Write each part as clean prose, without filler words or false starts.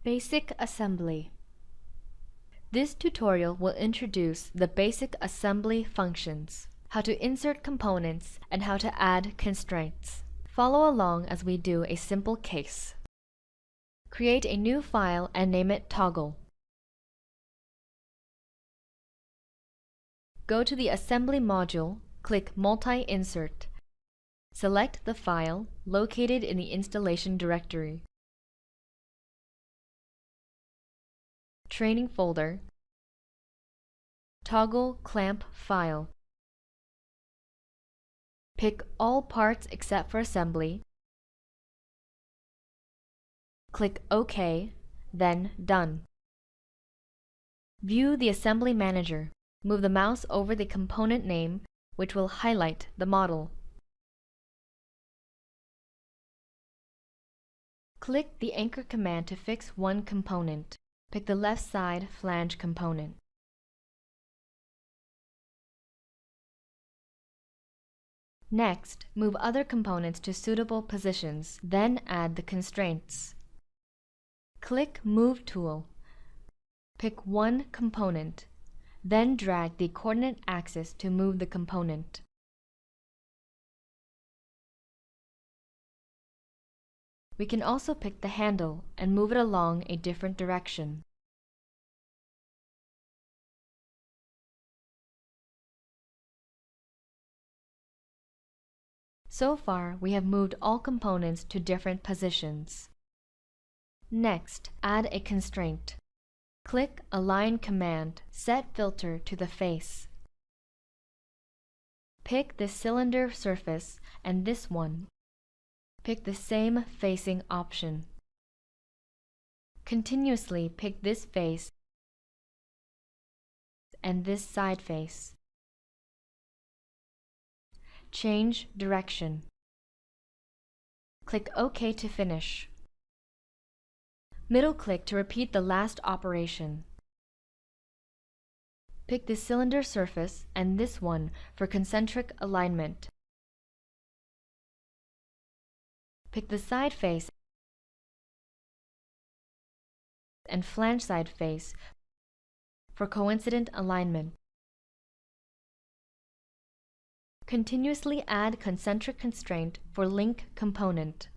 Basic Assembly. This tutorial will introduce the basic assembly functions, how to insert components, and how to add constraints. Follow along as we do a simple case. Create a new file and name it Toggle. Go to the Assembly module, click Multi-Insert. Select the file located in the installation directory. Training folder, Toggle Clamp File. Pick all parts except for assembly. Click OK, then Done. View the Assembly Manager. Move the mouse over the component name, which will highlight the model. Click the Anchor command to fix one component. Pick the left side flange component. Next, move other components to suitable positions, then add the constraints. Click Move tool. Pick one component, then drag the coordinate axis to move the component. We can also pick the handle and move it along a different direction. So far, we have moved all components to different positions. Next, add a constraint. Click Align command, set filter to the face. Pick the cylinder surface and this one. Pick the same facing option. Continuously pick this face and this side face. Change direction. Click OK to finish. Middle click to repeat the last operation. Pick the cylinder surface and this one for concentric alignment. Pick the side face and flange side face for coincident alignment. Continuously add concentric constraint for link component.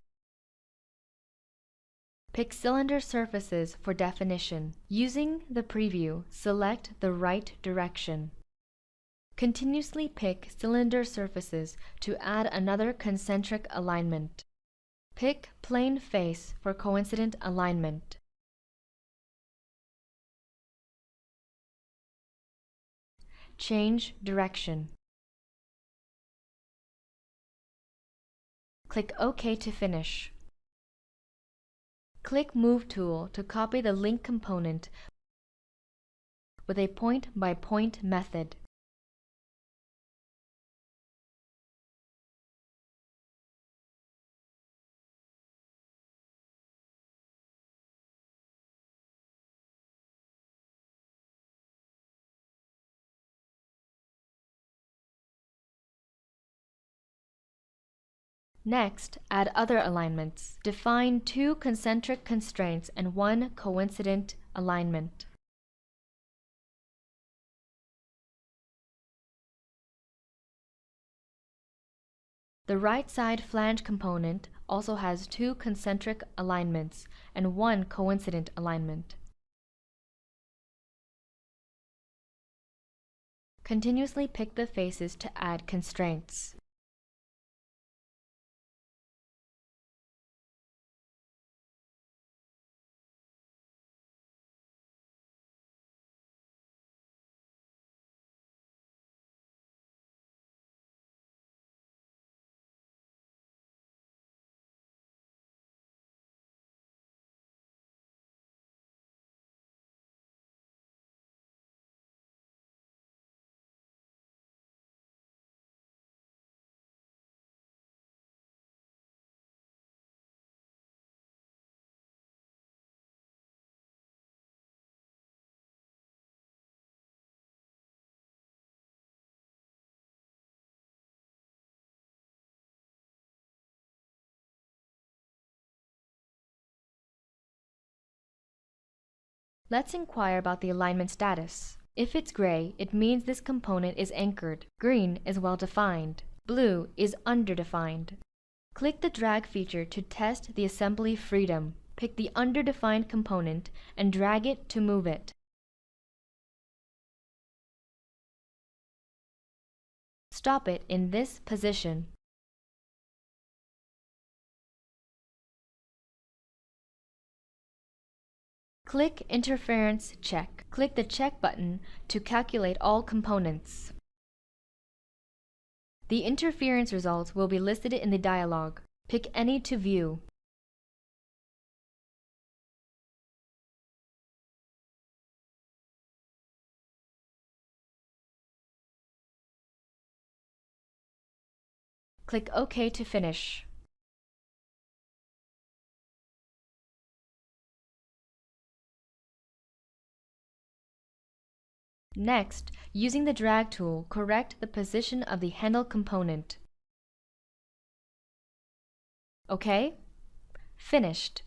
Pick cylinder surfaces for definition. Using the preview, select the right direction. Continuously pick cylinder surfaces to add another concentric alignment. Pick plane face for coincident alignment. Change direction. Click OK to finish. Click Move tool to copy the link component with a point-by-point method. Next, add other alignments. Define two concentric constraints and one coincident alignment. The right side flange component also has two concentric alignments and one coincident alignment. Continuously pick the faces to add constraints. Let's inquire about the alignment status. If it's gray, it means this component is anchored. Green is well defined. Blue is underdefined. Click the drag feature to test the assembly freedom. Pick the underdefined component and drag it to move it. Stop it in this position. Click Interference Check. Click the Check button to calculate all components. The interference results will be listed in the dialog. Pick any to view. Click OK to finish. Next, using the drag tool, correct the position of the handle component. OK? Finished.